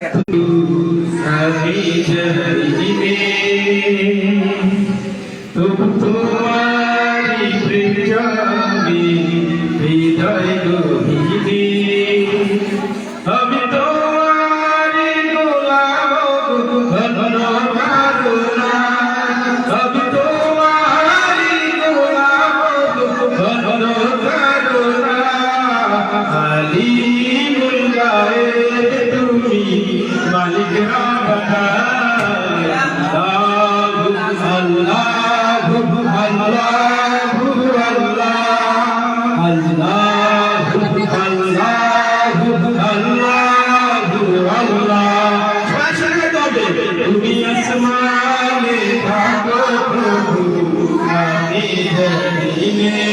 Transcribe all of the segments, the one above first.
তোমারি প্রেমে হৃদয় গভীরে আমি তোমারি গোলাম ঘন কারুণা আমি তোমারি গোলাম ঘন কারুণা আলিমুল গায়েব তুমি মালিক রাব্বানা তুমি আসমানে থাকো প্রভু আমি জমিনে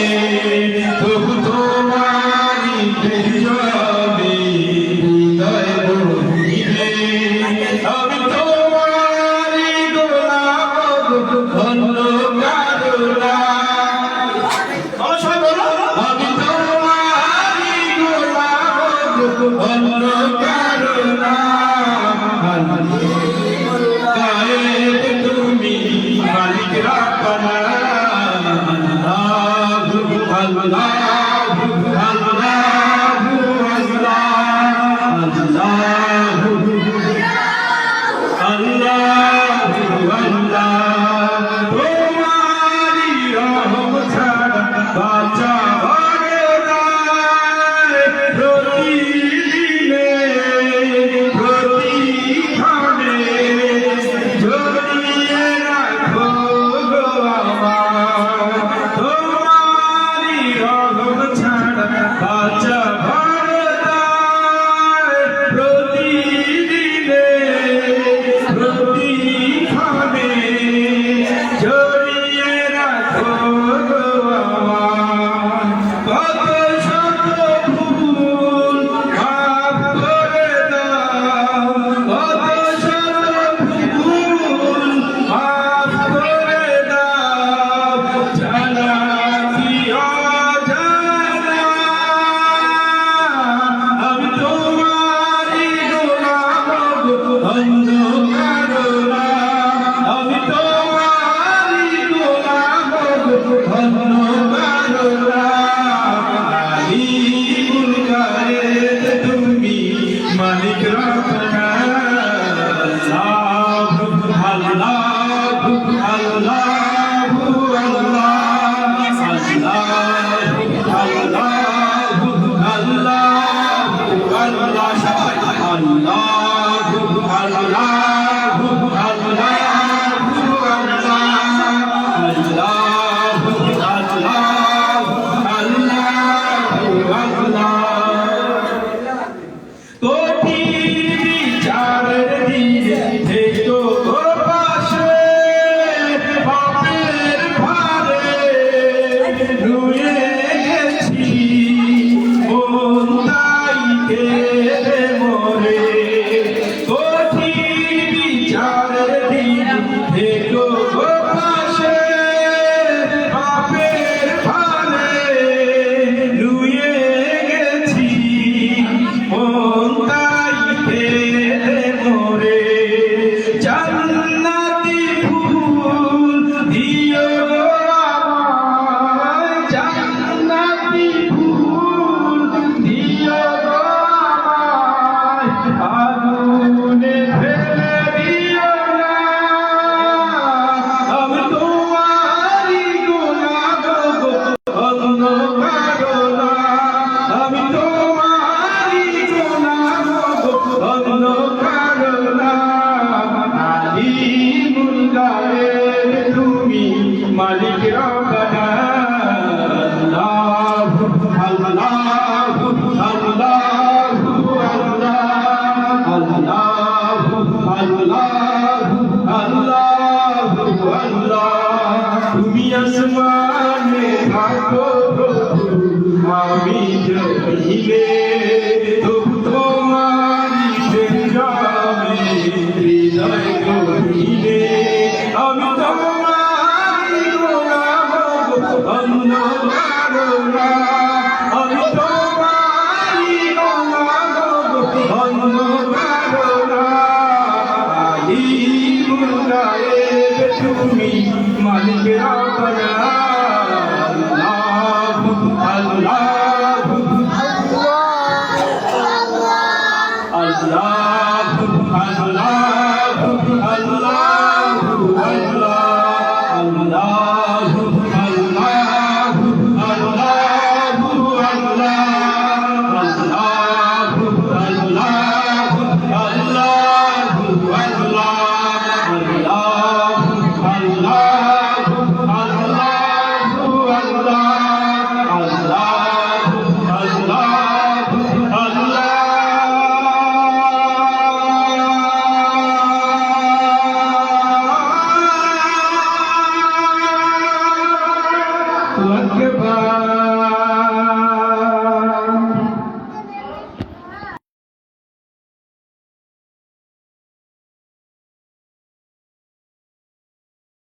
তবু তোমারি প্রেমে হৃদয় গভীরে আমি তোমারি গোলাম ঘন কারুণা আমি তোমারি গোলাম ঘন কারুণা তুমি মালিক রাব্বানা তোমারি রহম ছাড়া বাঁচা মালিক রাব্বানা মালিক রাব্বানা তুমি আসমানে থাকো আমি জমিনে তবু তোমারি প্রেমে হৃদয় গভীরে ربنا الله الله الله الله الله